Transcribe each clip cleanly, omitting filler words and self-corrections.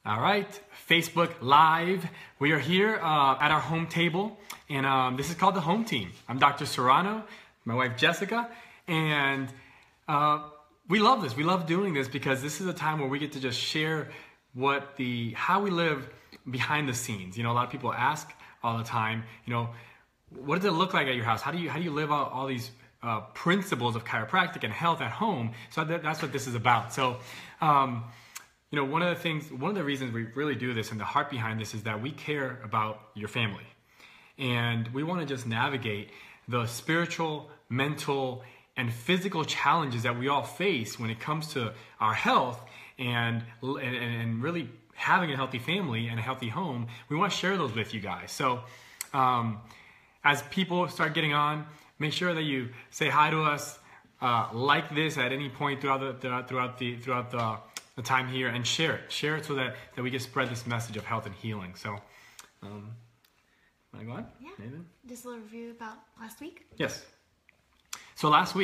All right, Facebook Live. We are here at our home table, and this is called the Home Team. I'm Dr. Serrano, my wife Jessica, and we love this. We love doing this because this is a time where we get to just share how we live behind the scenes. You know, a lot of people ask all the time, you know, what does it look like at your house? How do you live out all these principles of chiropractic and health at home? So that's what this is about. So, you know, one of the reasons we really do this and the heart behind this is that we care about your family. And we want to just navigate the spiritual, mental, and physical challenges that we all face when it comes to our health and really having a healthy family and a healthy home. We want to share those with you guys. So as people start getting on, make sure that you say hi to us, like this at any point throughout the time here, and share it so that we can spread this message of health and healing. So, want to go on? Yeah. Nathan? Just a little review about last week. Yes. So last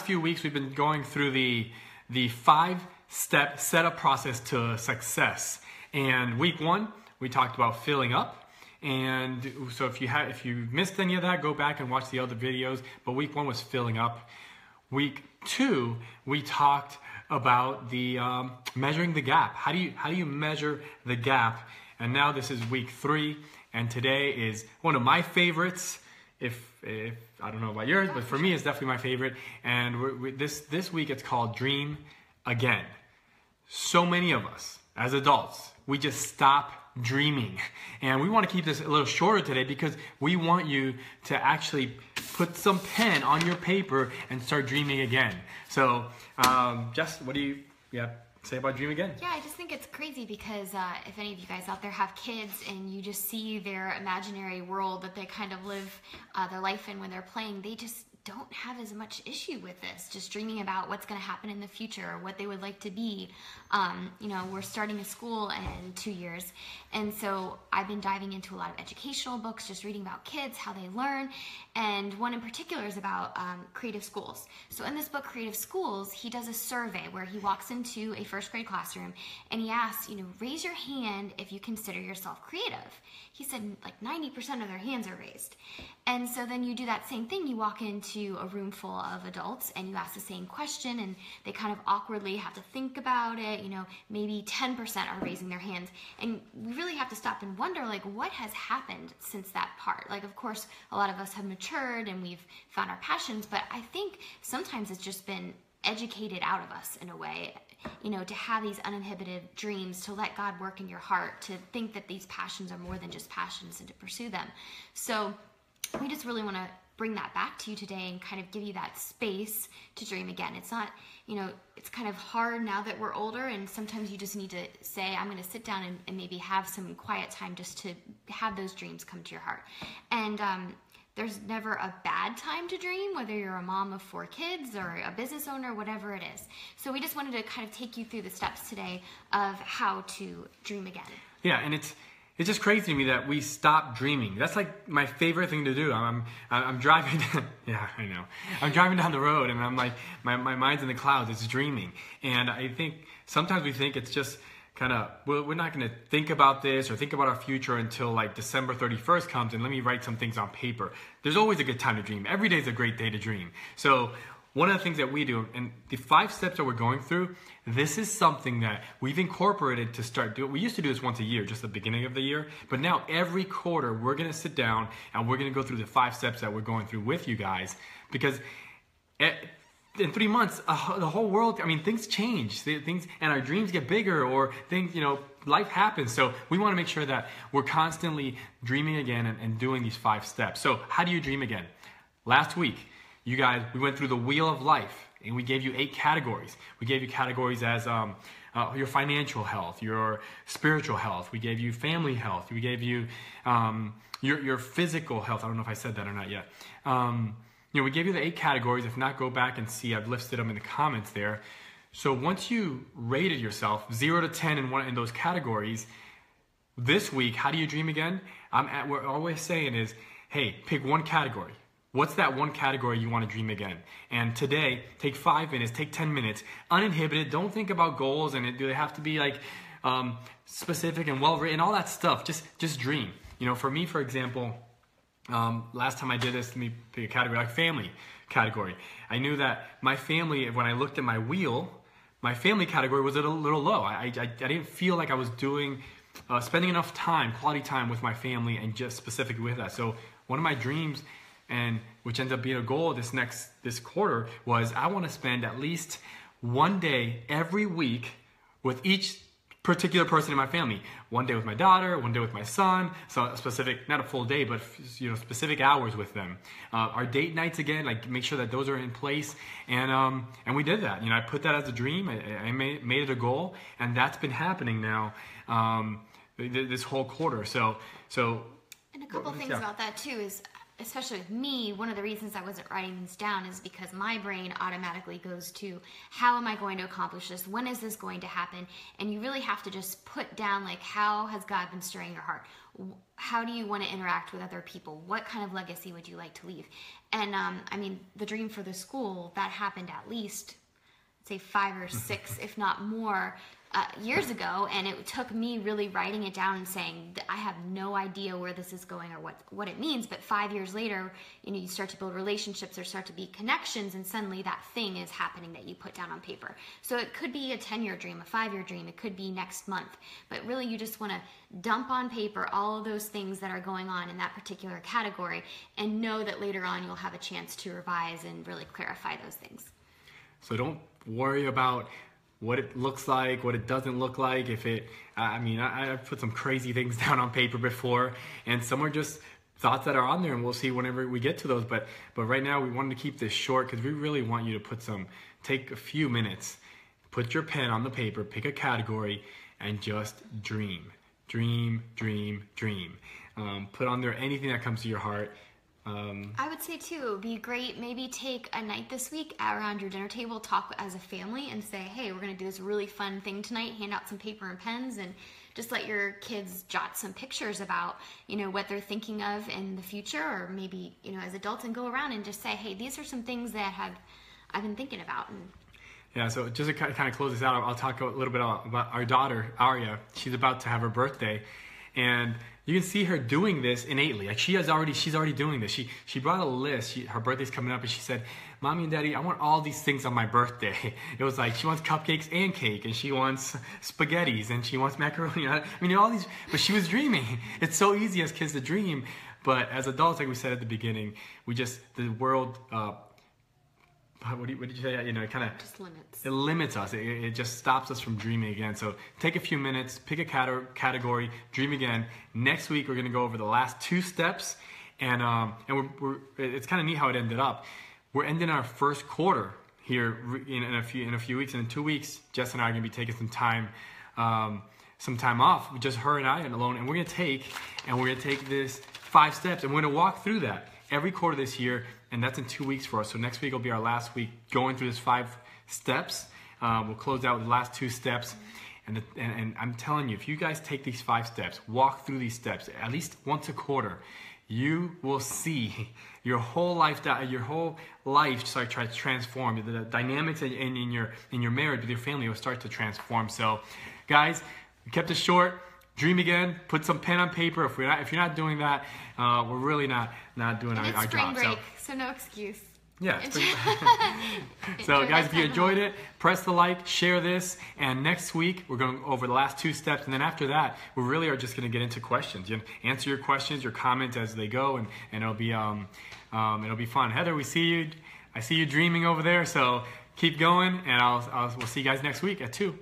few weeks we've been going through the 5-step setup process to success. And week 1 we talked about filling up. And so if you missed any of that, go back and watch the other videos. But week 1 was filling up. Week 2 we talked about the measuring the gap. How do you measure the gap? And now this is week 3, and today is one of my favorites. If I don't know about yours, but for me it's definitely my favorite. And this week it's called Dream Again. So many of us as adults, we just stop dreaming, and we want to keep this a little shorter today because we want you to actually put some pen on your paper and start dreaming again. So, Jess, what do you say about Dream Again? Yeah, I just think it's crazy because if any of you guys out there have kids and you just see their imaginary world that they kind of live their life in when they're playing, they just don't have as much issue with this, just dreaming about what's going to happen in the future or what they would like to be. You know, we're starting a school in 2 years, and so I've been diving into a lot of educational books, just reading about kids, how they learn, and one in particular is about creative schools. So in this book, Creative Schools, he does a survey where he walks into a first grade classroom and he asks, you know, raise your hand if you consider yourself creative. He said like 90% of their hands are raised. And so then you do that same thing. You walk into a room full of adults and you ask the same question, and they kind of awkwardly have to think about it. You know, maybe 10% are raising their hands. And we really have to stop and wonder, like, what has happened since that part? Like, of course, a lot of us have matured and we've found our passions, but I think sometimes it's just been educated out of us in a way, you know, to have these uninhibited dreams, to let God work in your heart, to think that these passions are more than just passions and to pursue them. So we just really want to bring that back to you today and kind of give you that space to dream again. It's not, you know, it's kind of hard now that we're older, and sometimes you just need to say, I'm going to sit down and maybe have some quiet time just to have those dreams come to your heart. And there's never a bad time to dream, whether you're a mom of 4 kids or a business owner, whatever it is. So we just wanted to kind of take you through the steps today of how to dream again. Yeah, and it's just crazy to me that we stop dreaming. That's like my favorite thing to do. I'm driving. Yeah, I know. I'm driving down the road and I'm like, my mind's in the clouds. It's dreaming, and I think sometimes we think it's just kind of, we're not going to think about this or think about our future until like December 31st comes and let me write some things on paper. There's always a good time to dream. Every day is a great day to dream. So one of the things that we do, and the 5 steps that we're going through, this is something that we've incorporated to start doing. We used to do this once a year, just the beginning of the year, but now every quarter we're going to sit down and we're going to go through the 5 steps that we're going through with you guys, because in 3 months, the whole world, I mean, things change. Things, and our dreams get bigger, or things, you know, life happens. So we want to make sure that we're constantly dreaming again and doing these 5 steps. So how do you dream again? Last week, you guys, we went through the wheel of life, and we gave you 8 categories. We gave you categories as your financial health, your spiritual health. We gave you family health. We gave you your physical health. I don't know if I said that or not yet. You know, we gave you the 8 categories. If not, go back and see. I've listed them in the comments there. So once you rated yourself 0 to 10 in those categories, this week, how do you dream again? We're always saying is, hey, pick one category. What's that one category you want to dream again? And today, take 5 minutes, take 10 minutes, uninhibited. Don't think about goals and do they have to be like specific and well written, all that stuff. Just dream. You know, for me, for example, last time I did this, let me pick a category, like family category. I knew that my family, when I looked at my wheel, my family category was a little low. I didn't feel like I was spending enough time, quality time with my family and just specifically with that. So one of my dreams, and which ends up being a goal this quarter, was I want to spend at least one day every week with each particular person in my family. One day with my daughter, one day with my son, so a specific, not a full day, but specific hours with them. Our date nights again, like make sure that those are in place, and we did that. I put that as a dream. I made it a goal, and that's been happening now this whole quarter. So. And a couple things about that too is, especially with me, one of the reasons I wasn't writing these down is because my brain automatically goes to, how am I going to accomplish this? When is this going to happen? And you really have to just put down, like, how has God been stirring your heart? How do you want to interact with other people? What kind of legacy would you like to leave? And I mean, the dream for the school, that happened at least, say 5 or 6, if not more, years ago, and it took me really writing it down and saying that I have no idea where this is going or what it means. But 5 years later, you start to build relationships, there start to be connections, and suddenly that thing is happening that you put down on paper. So it could be a 10-year dream, a 5-year dream, it could be next month, but really you just want to dump on paper all of those things that are going on in that particular category, and know that later on you'll have a chance to revise and really clarify those things. So don't worry about what it looks like, what it doesn't look like. I've put some crazy things down on paper before, and some are just thoughts that are on there, and we'll see whenever we get to those. But right now we wanted to keep this short because we really want you to take a few minutes, put your pen on the paper, pick a category, and just dream. Dream, dream, dream. Put on there anything that comes to your heart. I would say too, it would be great, maybe take a night this week around your dinner table, talk as a family and say, hey, we're going to do this really fun thing tonight, hand out some paper and pens, and just let your kids jot some pictures about, what they're thinking of in the future, or maybe, as adults, and go around and just say, hey, these are some things that I've been thinking about. Yeah, so just to kind of close this out, I'll talk a little bit about our daughter, Arya. She's about to have her birthday, and you can see her doing this innately. Like she's already doing this. She brought a list. Her birthday's coming up, and she said, "Mommy and Daddy, I want all these things on my birthday." It was like she wants cupcakes and cake, and she wants spaghettis, and she wants macaroni. All these. But she was dreaming. It's so easy as kids to dream, but as adults, like we said at the beginning, the world. What did you say? It kind of just limits. It limits us. It just stops us from dreaming again. So take a few minutes, pick a category, dream again. Next week we're going to go over the last 2 steps, and it's kind of neat how it ended up. We're ending our first quarter here in a few weeks, and in 2 weeks, Jess and I are going to be taking some time off, just her and I alone, and we're going to take this 5 steps, and we're going to walk through that every quarter this year. And that's in 2 weeks for us. So next week will be our last week going through this 5 steps. We'll close out with the last 2 steps. And I'm telling you, if you guys take these 5 steps, walk through these steps at least once a quarter, you will see your whole life start to transform. The dynamics in your marriage with your family will start to transform. So, guys, we kept it short. Dream again. Put some pen on paper. If you're not doing that, we're really not doing our job. It's spring break, so no excuse. Yeah. So guys, if you enjoyed it, press the like, share this, and next week we're going over the last 2 steps, and then after that we really are just going to get into questions. You answer your questions, your comments as they go, and it'll be fun. Heather, I see you dreaming over there, so keep going, and we'll see you guys next week at 2.